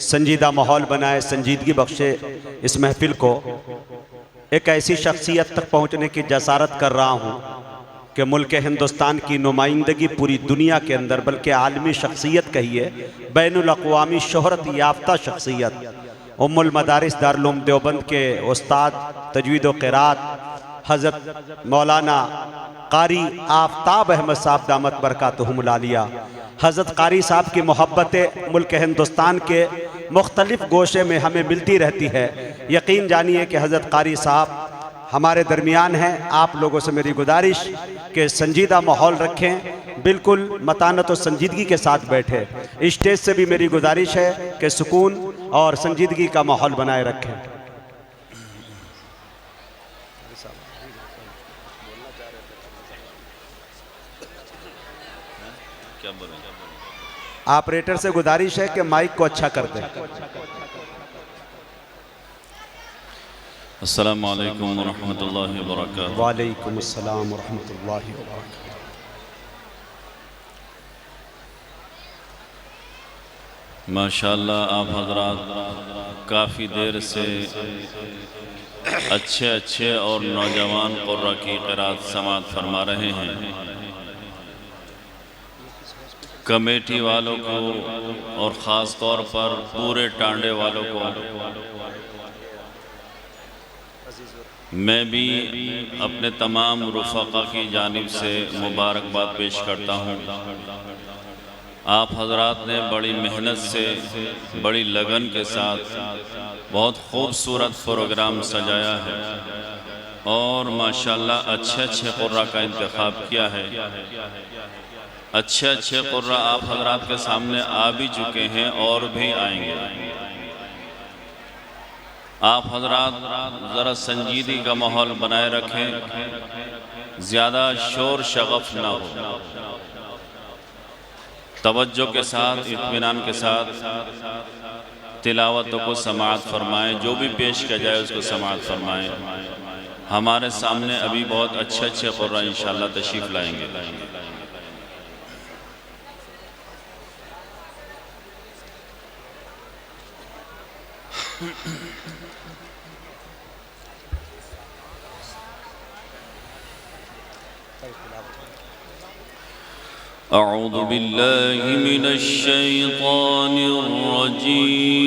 سنجیدہ ماحول بنائے، سنجیدگی بخشے اس محفل کو۔ ایک ایسی شخصیت تک پہنچنے کی جسارت کر رہا ہوں کہ ملک ہندوستان کی نمائندگی پوری دنیا کے اندر، بلکہ عالمی شخصیت کہیے، بین الاقوامی شہرت یافتہ شخصیت، ام المدارس دارالعلوم دیوبند کے استاد تجوید و قرات حضرت مولانا قاری آفتاب احمد صاحب دامت برکاتہم العالیہ۔ حضرت قاری صاحب کی محبت ملک ہندوستان کے مختلف گوشے میں ہمیں ملتی رہتی ہے۔ یقین جانیے کہ حضرت قاری صاحب ہمارے درمیان ہیں۔ آپ لوگوں سے میری گزارش کہ سنجیدہ ماحول رکھیں، بالکل متانت و سنجیدگی کے ساتھ بیٹھے۔ اسٹیج سے بھی میری گزارش ہے کہ سکون اور سنجیدگی کا ماحول بنائے رکھیں۔ آپریٹر سے گزارش ہے کہ مائک کو اچھا کر دیں۔ السلام علیکم ورحمۃ اللہ وبرکاتہ۔ وعلیکم السلام ورحمۃ اللہ وبرکاتہ۔ ماشاءاللہ آپ حضرات کافی دیر سے اچھے اور نوجوان قرہ کی قرات سماعت فرما رہے ہیں۔ کمیٹی والوں کو اور خاص طور پر پورے ٹانڈے والوں کو میں بھی اپنے تمام رفقا کی جانب سے مبارکباد پیش کرتا ہوں۔ آپ حضرات نے بڑی محنت سے، بڑی لگن کے ساتھ بہت خوبصورت پروگرام سجایا ہے اور ماشاءاللہ اچھے قرہ کا انتخاب کیا ہے۔ اچھے قرہ آپ حضرات کے سامنے آ بھی چکے ہیں اور بھی آئیں گے۔ آپ حضرات ذرا سنجیدگی کا ماحول بنائے رکھیں، زیادہ شور شغف نہ ہو، توجہ کے ساتھ، اطمینان کے ساتھ تلاوتوں کو سماعت فرمائیں، جو بھی پیش کیا جائے اس کو سماعت فرمائیں۔ ہمارے سامنے ابھی بہت اچھے قرہ انشاءاللہ تشریف لائیں گے۔ اعوذ باللہ من الشیطان الرجیم۔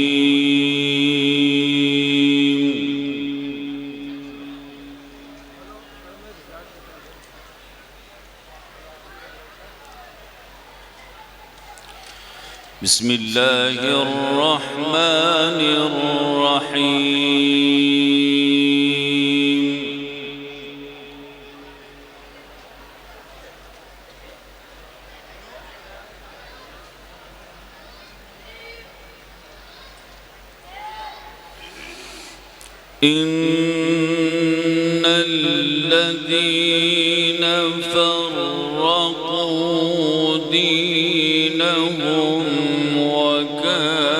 بسم اللہ الرحمن الرحیم۔ ان الذين فرقوا دينهم وكانوا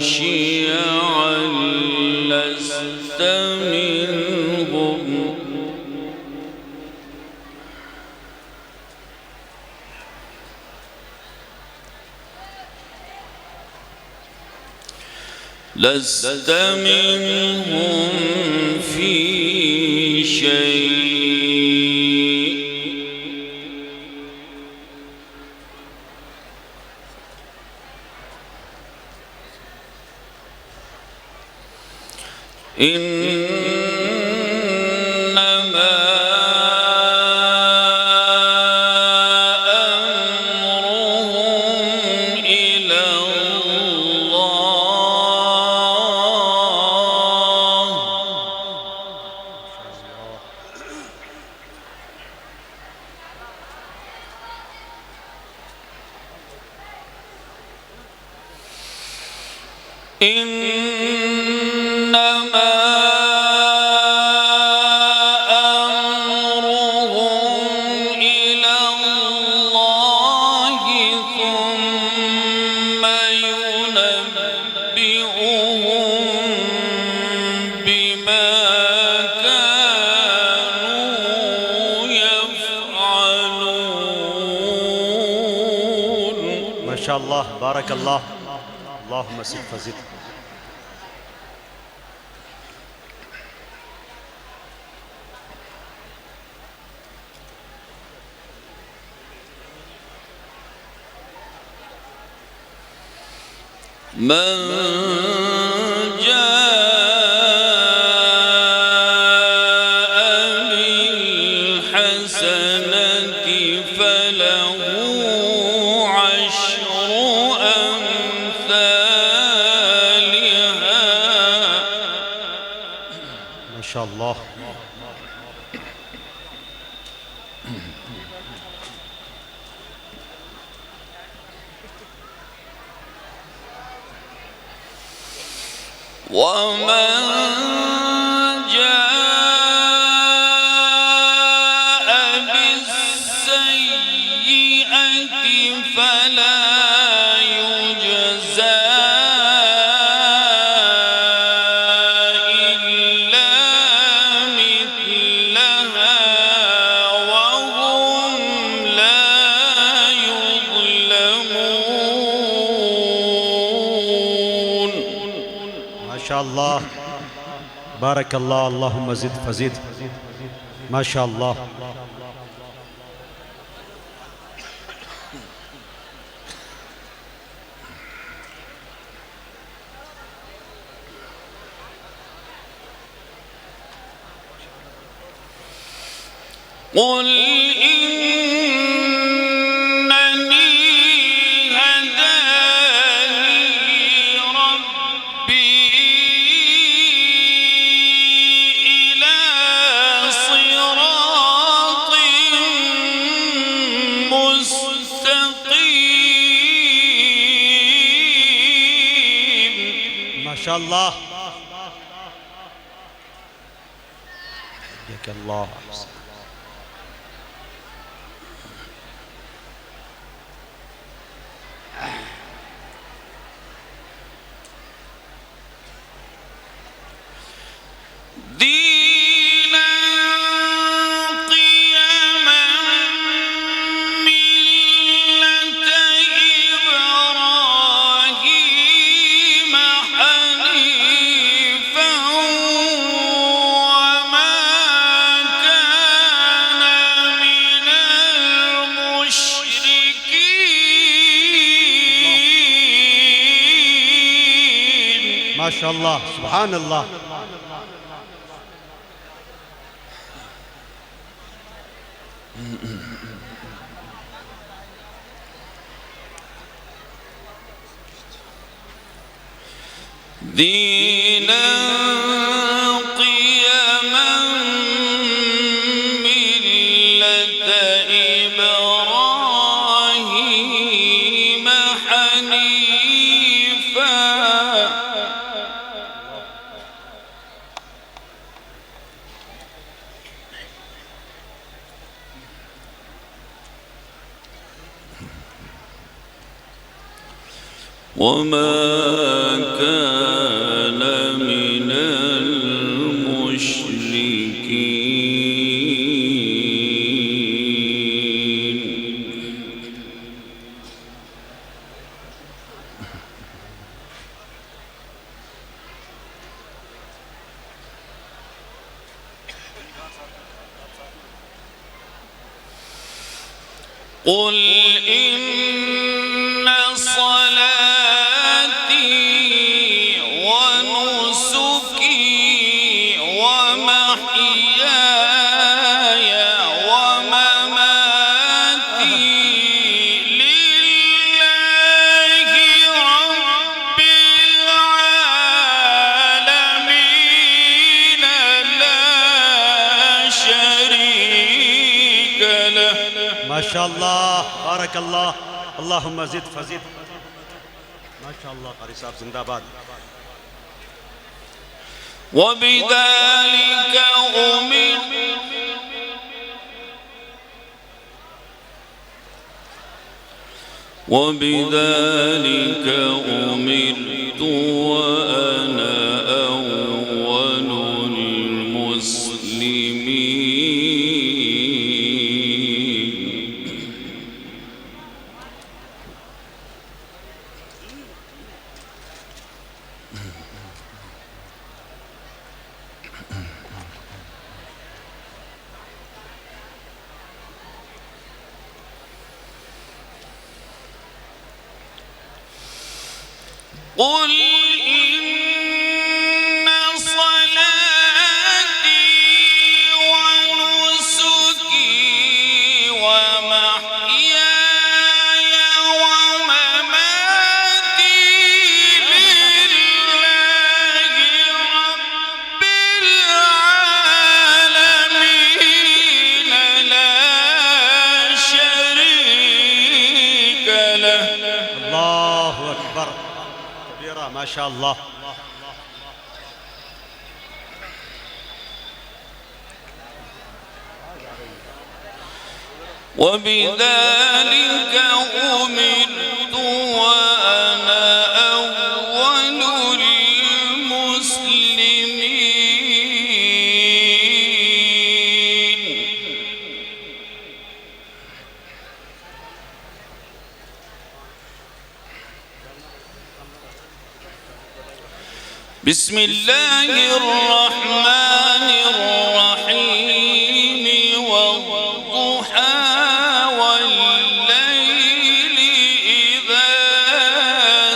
شيعا لست منهم لست منهم في شيء إنما أمرهم إلى إنما أمرهم إلى الله ثم ينبئهم بما كانوا يفعلون۔ ما شاء اللہ، بارک اللہ۔ اللهم زد فزد. من جاء بالحسنة فله عشر أمثالها. ما شاء الله. ومن جاء بالسيئة فلا يجزى إلا مثلها وهم لا يظلمون. ما شاء الله بارك الله. اللهم زد فزد. ما شاء الله. قل إنني هداني ربي إلى صراط مستقيم. ما شاء الله. حياك الله. أحسن. دينا قيما ملة إبراهيم حنيفا وما كان من المشركين. ما شاء الله. سبحان الله. دينا قيما ملة إبراهيم حنيفا وما كان من المشركين. قل إن صلاتي ونسكي ومحياي ومماتي لله رب العالمين لا شريك له. ما شاء الله بارك الله. اللهم زد فزد. ما شاء الله. قاری صاحب زندہ وبذلك أمرت وأنا أول المسلمين. قل إن صلاتي ونسكي ومحياي ومماتي لله رب العالمين لا شريك له. الله أكبر كبيرة ما شاء الله. وبذلك أمرت وأنا أول المسلمين. بسم الله الرحمن الرحيم والضحى والليل إذا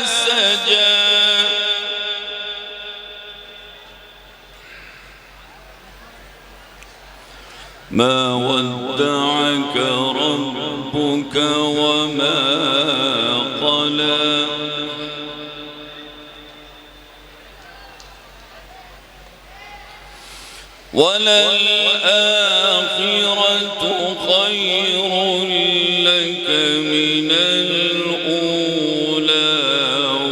سجى ما ودعك ربك وما قلى وللآخرة خير لك من الأولى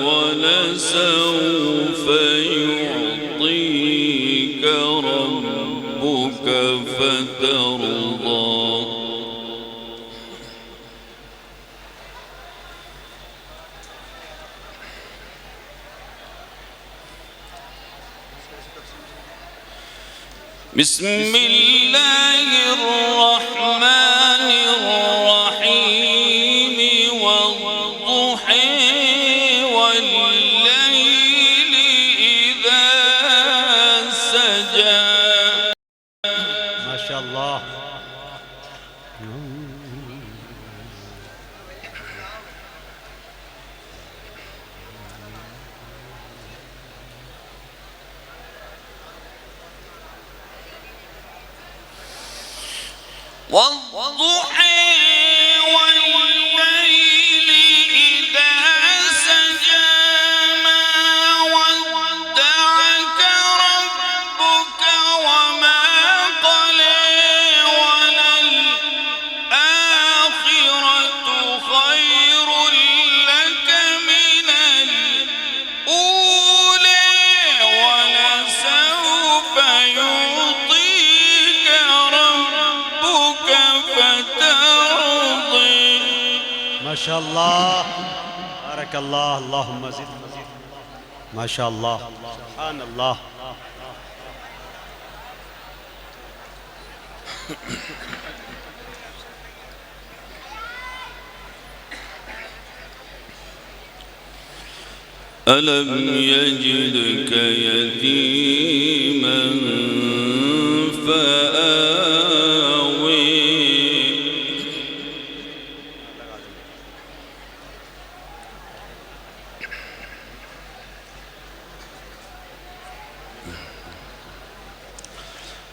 ولسوف يعطيك ربك فترضى. بسم الله الرحمن الرحيم والضحى والليل إذا سجى ما شاء الله. والضحى والليل إذا سجى ما ودعك ربك وما قلى وللآخرة خير لك من الأولى ولسوف يعطيك ربك فترضى. ما شاء الله بارك الله. اللهم زد ما شاء الله. سبحان الله. ألم يجدك يتيما فآوي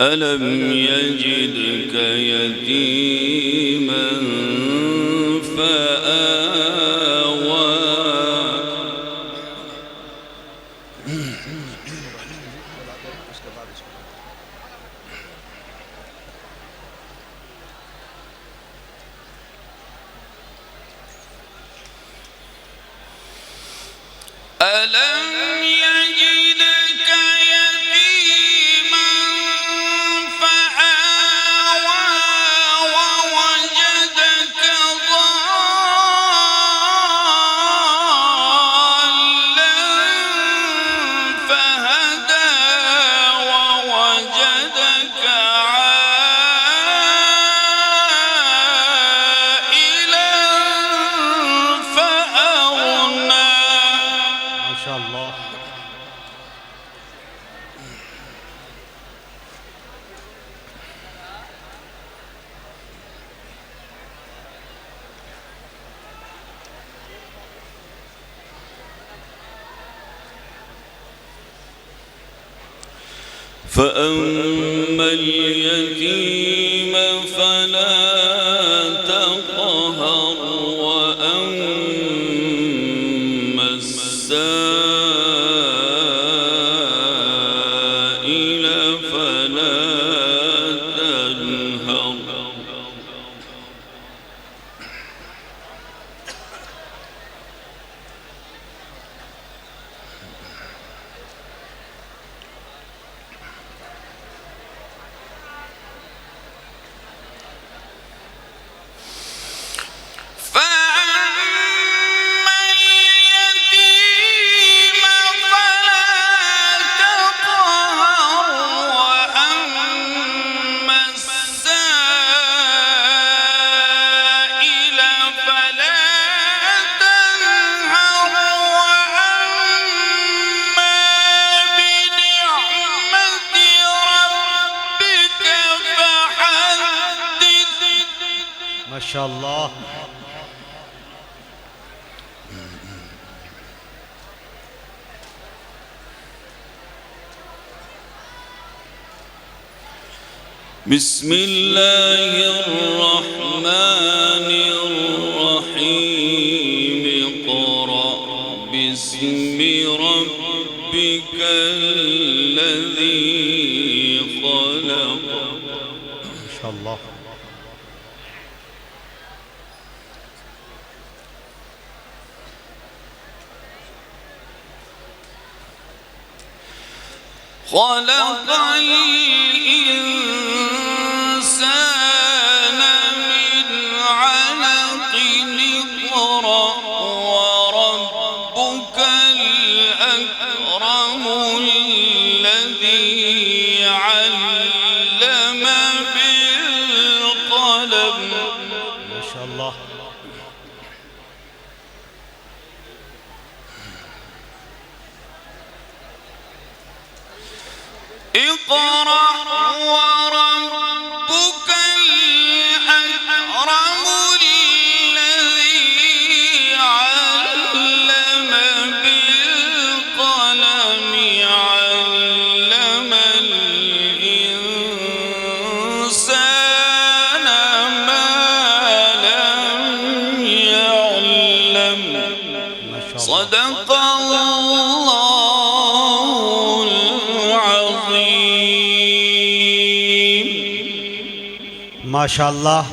ألم يجدك يتيما فآوى ألم يجدك يتيما فآوى ووجدك ضالا فهدى ووجدك عائلا فأغنى. ما شاء الله. فأما اليتيم فلا تقهر وأما السائل فلا تنهر. ما شاء الله. بسم الله الرحمن الرحيم. اقرأ باسم ربك الذي خلق. ما شاء الله. خلق الإنسان من علق. اقرأ وربك الأكرم الذي علم بالقلم. ما شاء الله. اقرأ وربك الأكرم الذي علم بالقلم. علم الإنسان ما لم يعلم. صدق الله ما شاء الله.